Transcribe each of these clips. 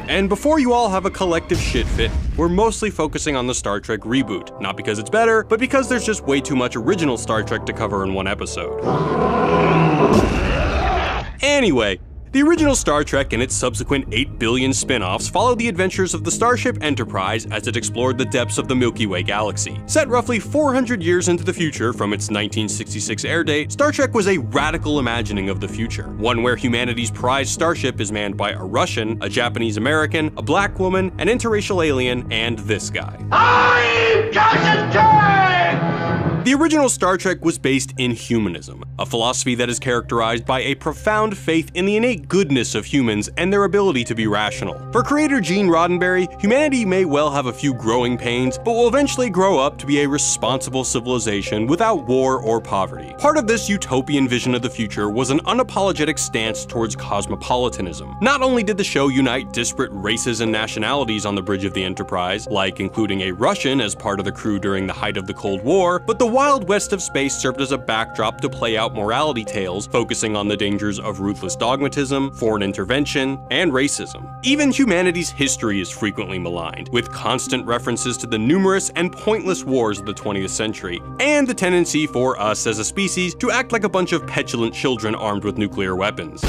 And before you all have a collective shit fit, we're mostly focusing on the Star Trek reboot, not because it's better, but because there's just way too much original Star Trek to cover in one episode. Anyway, the original Star Trek and its subsequent 8 billion spin-offs followed the adventures of the Starship Enterprise as it explored the depths of the Milky Way galaxy. Set roughly 400 years into the future from its 1966 airdate, Star Trek was a radical imagining of the future, one where humanity's prized starship is manned by a Russian, a Japanese American, a black woman, an interracial alien, and this guy. I'm Captain Kirk! The original Star Trek was based in humanism, a philosophy that is characterized by a profound faith in the innate goodness of humans and their ability to be rational. For creator Gene Roddenberry, humanity may well have a few growing pains, but will eventually grow up to be a responsible civilization without war or poverty. Part of this utopian vision of the future was an unapologetic stance towards cosmopolitanism. Not only did the show unite disparate races and nationalities on the bridge of the Enterprise, like including a Russian as part of the crew during the height of the Cold War, but the Wild West of space served as a backdrop to play out morality tales, focusing on the dangers of ruthless dogmatism, foreign intervention, and racism. Even humanity's history is frequently maligned, with constant references to the numerous and pointless wars of the 20th century, and the tendency for us as a species to act like a bunch of petulant children armed with nuclear weapons.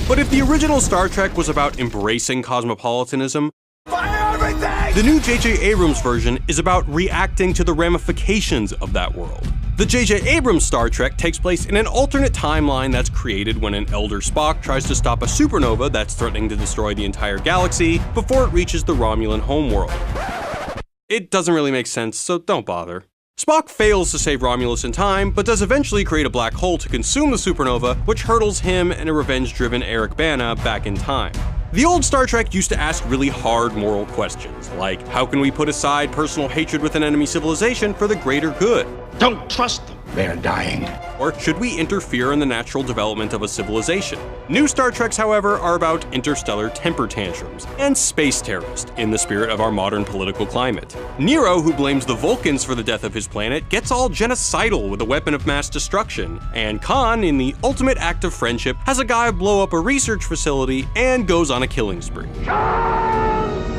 But if the original Star Trek was about embracing cosmopolitanism, the new J.J. Abrams version is about reacting to the ramifications of that world. The J.J. Abrams Star Trek takes place in an alternate timeline that's created when an elder Spock tries to stop a supernova that's threatening to destroy the entire galaxy before it reaches the Romulan homeworld. It doesn't really make sense, so don't bother. Spock fails to save Romulus in time, but does eventually create a black hole to consume the supernova, which hurtles him and a revenge-driven Eric Bana back in time. The old Star Trek used to ask really hard moral questions, like how can we put aside personal hatred with an enemy civilization for the greater good? Don't trust them. They are dying. Or should we interfere in the natural development of a civilization? New Star Treks, however, are about interstellar temper tantrums and space terrorists in the spirit of our modern political climate. Nero, who blames the Vulcans for the death of his planet, gets all genocidal with a weapon of mass destruction, and Khan, in the ultimate act of friendship, has a guy blow up a research facility and goes on a killing spree.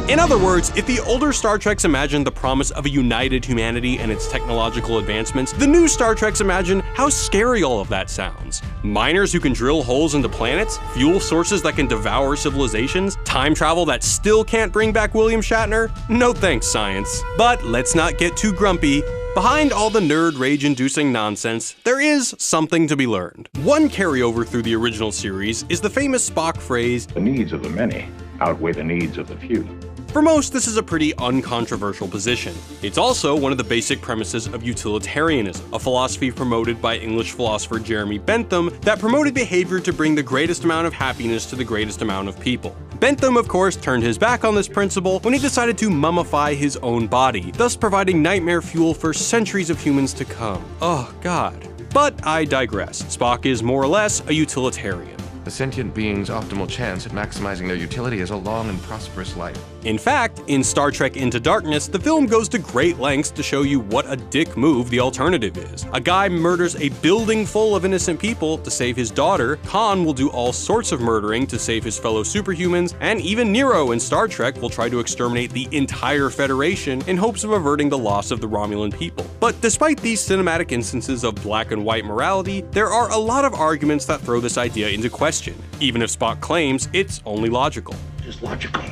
In other words, if the older Star Treks imagined the promise of a united humanity and its technological advancements, the new Star Treks imagine how scary all of that sounds. Miners who can drill holes into planets, fuel sources that can devour civilizations, time travel that still can't bring back William Shatner? No thanks, science. But let's not get too grumpy. Behind all the nerd rage-inducing nonsense, there is something to be learned. One carryover through the original series is the famous Spock phrase, "The needs of the many outweigh the needs of the few." For most, this is a pretty uncontroversial position. It's also one of the basic premises of utilitarianism, a philosophy promoted by English philosopher Jeremy Bentham that promoted behavior to bring the greatest amount of happiness to the greatest amount of people. Bentham, of course, turned his back on this principle when he decided to mummify his own body, thus providing nightmare fuel for centuries of humans to come. Oh, God. But I digress. Spock is more or less a utilitarian. A sentient being's optimal chance at maximizing their utility is a long and prosperous life. In fact, in Star Trek Into Darkness, the film goes to great lengths to show you what a dick move the alternative is. A guy murders a building full of innocent people to save his daughter, Khan will do all sorts of murdering to save his fellow superhumans, and even Nero in Star Trek will try to exterminate the entire Federation in hopes of averting the loss of the Romulan people. But despite these cinematic instances of black and white morality, there are a lot of arguments that throw this idea into question, even if Spock claims it's only logical. It's logical.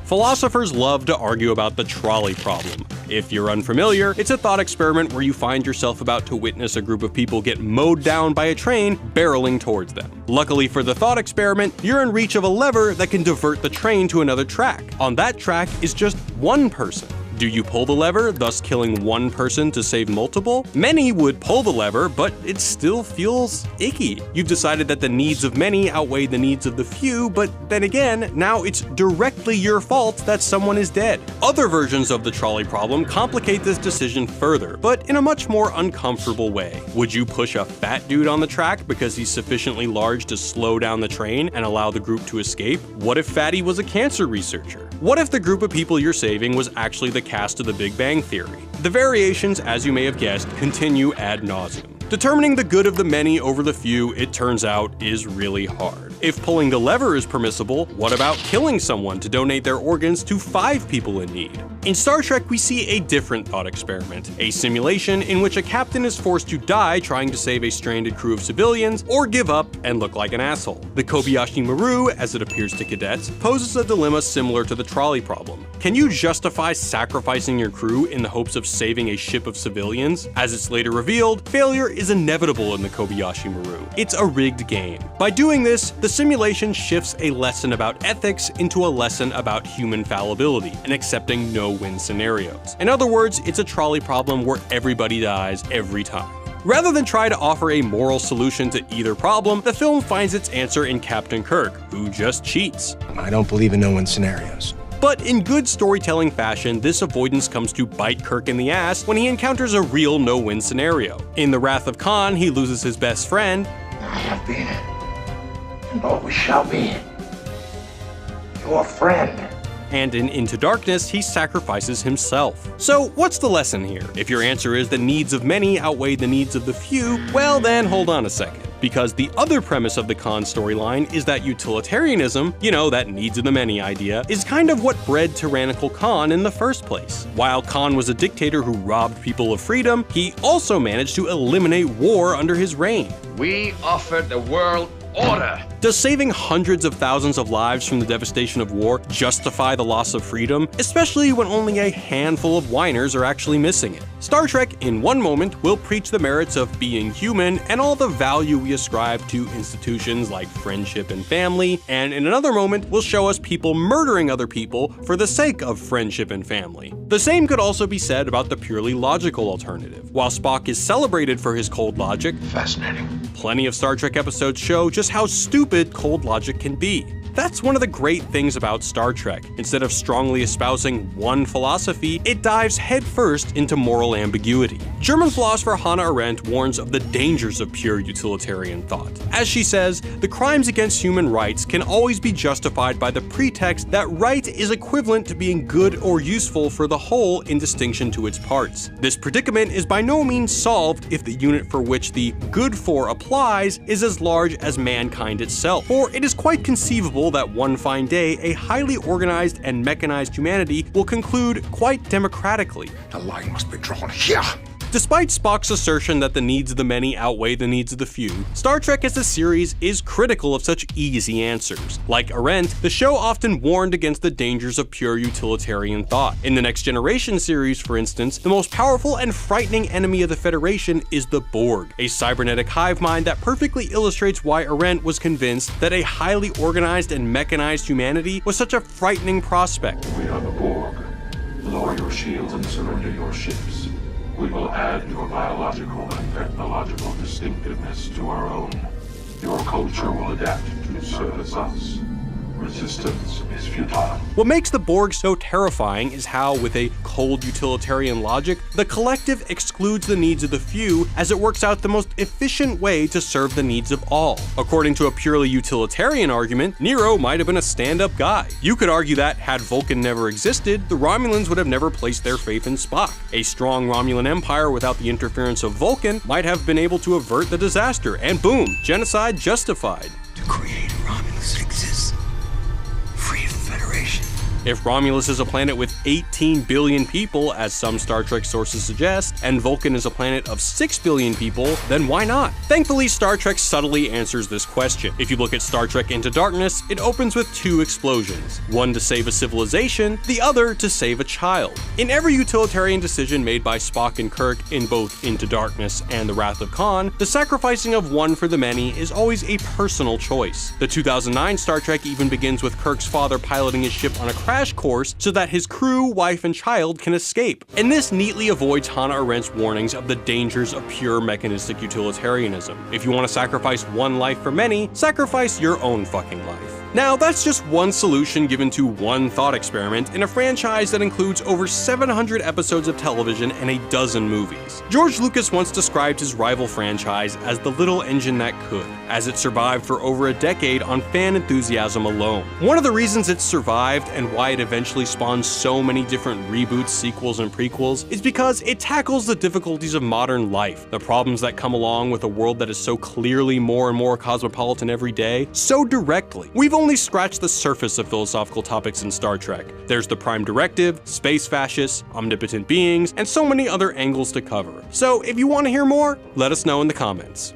Philosophers love to argue about the trolley problem. If you're unfamiliar, it's a thought experiment where you find yourself about to witness a group of people get mowed down by a train barreling towards them. Luckily for the thought experiment, you're in reach of a lever that can divert the train to another track. On that track is just one person. Do you pull the lever, thus killing one person to save multiple? Many would pull the lever, but it still feels icky. You've decided that the needs of many outweigh the needs of the few, but then again, now it's directly your fault that someone is dead. Other versions of the trolley problem complicate this decision further, but in a much more uncomfortable way. Would you push a fat dude on the track because he's sufficiently large to slow down the train and allow the group to escape? What if Fatty was a cancer researcher? What if the group of people you're saving was actually the cast of The Big Bang Theory? The variations, as you may have guessed, continue ad nauseum. Determining the good of the many over the few, it turns out, is really hard. If pulling the lever is permissible, what about killing someone to donate their organs to 5 people in need? In Star Trek, we see a different thought experiment, a simulation in which a captain is forced to die trying to save a stranded crew of civilians, or give up and look like an asshole. The Kobayashi Maru, as it appears to cadets, poses a dilemma similar to the trolley problem. Can you justify sacrificing your crew in the hopes of saving a ship of civilians? As it's later revealed, failure is inevitable in the Kobayashi Maru. It's a rigged game. By doing this, the simulation shifts a lesson about ethics into a lesson about human fallibility and accepting no-win scenarios. In other words, it's a trolley problem where everybody dies every time. Rather than try to offer a moral solution to either problem, the film finds its answer in Captain Kirk, who just cheats. I don't believe in no-win scenarios. But in good storytelling fashion, this avoidance comes to bite Kirk in the ass when he encounters a real no-win scenario. In The Wrath of Khan, he loses his best friend. I have been, and always shall be, your friend. And in Into Darkness, he sacrifices himself. So what's the lesson here? If your answer is the needs of many outweigh the needs of the few, well then hold on a second. Because the other premise of the Khan storyline is that utilitarianism, that needs of the many idea, is kind of what bred tyrannical Khan in the first place. While Khan was a dictator who robbed people of freedom, he also managed to eliminate war under his reign. We offered the world order. Does saving hundreds of thousands of lives from the devastation of war justify the loss of freedom, especially when only a handful of whiners are actually missing it? Star Trek, in one moment, will preach the merits of being human and all the value we ascribe to institutions like friendship and family, and in another moment will show us people murdering other people for the sake of friendship and family. The same could also be said about the purely logical alternative. While Spock is celebrated for his cold logic, Fascinating. plenty of Star Trek episodes show just how stupid cold logic can be. That's one of the great things about Star Trek. Instead of strongly espousing one philosophy, it dives headfirst into moral ambiguity. German philosopher Hannah Arendt warns of the dangers of pure utilitarian thought. As she says, the crimes against human rights can always be justified by the pretext that right is equivalent to being good or useful for the whole in distinction to its parts. This predicament is by no means solved if the unit for which the good for applies is as large as mankind itself, for it is quite conceivable that one fine day, a highly organized and mechanized humanity will conclude quite democratically. The line must be drawn here. Despite Spock's assertion that the needs of the many outweigh the needs of the few, Star Trek as a series is critical of such easy answers. Like Arendt, the show often warned against the dangers of pure utilitarian thought. In the Next Generation series, for instance, the most powerful and frightening enemy of the Federation is the Borg, a cybernetic hive mind that perfectly illustrates why Arendt was convinced that a highly organized and mechanized humanity was such a frightening prospect. We are the Borg. Lower your shields and surrender your ships. We will add your biological and technological distinctiveness to our own. Your culture will adapt to service us. Resistance is futile. What makes the Borg so terrifying is how, with a cold utilitarian logic, the collective excludes the needs of the few as it works out the most efficient way to serve the needs of all. According to a purely utilitarian argument, Nero might have been a stand-up guy. You could argue that, had Vulcan never existed, the Romulans would have never placed their faith in Spock. A strong Romulan empire without the interference of Vulcan might have been able to avert the disaster, and boom, genocide justified. To create Romulus exists. Free Federation. If Romulus is a planet with 18 billion people, as some Star Trek sources suggest, and Vulcan is a planet of 6 billion people, then why not? Thankfully, Star Trek subtly answers this question. If you look at Star Trek Into Darkness, it opens with 2 explosions, one to save a civilization, the other to save a child. In every utilitarian decision made by Spock and Kirk in both Into Darkness and The Wrath of Khan, the sacrificing of one for the many is always a personal choice. The 2009 Star Trek even begins with Kirk's father piloting his ship on a crash course so that his crew, wife, and child can escape. And this neatly avoids Hannah Arendt's warnings of the dangers of pure mechanistic utilitarianism. If you want to sacrifice one life for many, sacrifice your own fucking life. Now, that's just one solution given to one thought experiment in a franchise that includes over 700 episodes of television and a dozen movies. George Lucas once described his rival franchise as the little engine that could, as it survived for over a decade on fan enthusiasm alone. One of the reasons it survived and why it eventually spawned so many different reboots, sequels, and prequels is because it tackles the difficulties of modern life, the problems that come along with a world that is so clearly more and more cosmopolitan every day, so directly. We've only scratched the surface of philosophical topics in Star Trek. There's the Prime Directive, space fascists, omnipotent beings, and so many other angles to cover. So if you want to hear more, let us know in the comments.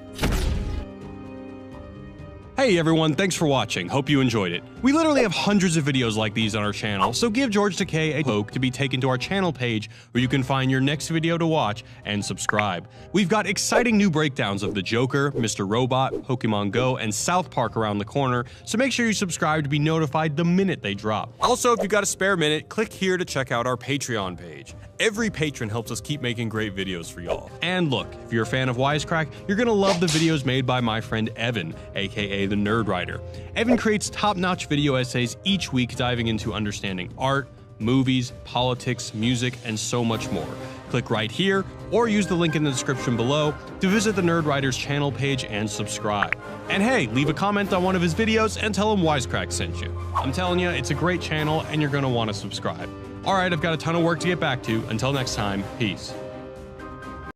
Hey everyone, thanks for watching, hope you enjoyed it. We literally have hundreds of videos like these on our channel, so give George Takei a poke to be taken to our channel page where you can find your next video to watch and subscribe. We've got exciting new breakdowns of The Joker, Mr. Robot, Pokemon Go, and South Park around the corner, so make sure you subscribe to be notified the minute they drop. Also, if you've got a spare minute, click here to check out our Patreon page. Every patron helps us keep making great videos for y'all. And look, if you're a fan of Wisecrack, you're gonna love the videos made by my friend Evan, aka the Nerdwriter. Evan creates top-notch video essays each week diving into understanding art, movies, politics, music, and so much more. Click right here, or use the link in the description below to visit the Nerdwriter's channel page and subscribe. And hey, leave a comment on one of his videos and tell him Wisecrack sent you. I'm telling you, it's a great channel and you're gonna wanna subscribe. Alright, I've got a ton of work to get back to. Until next time, peace.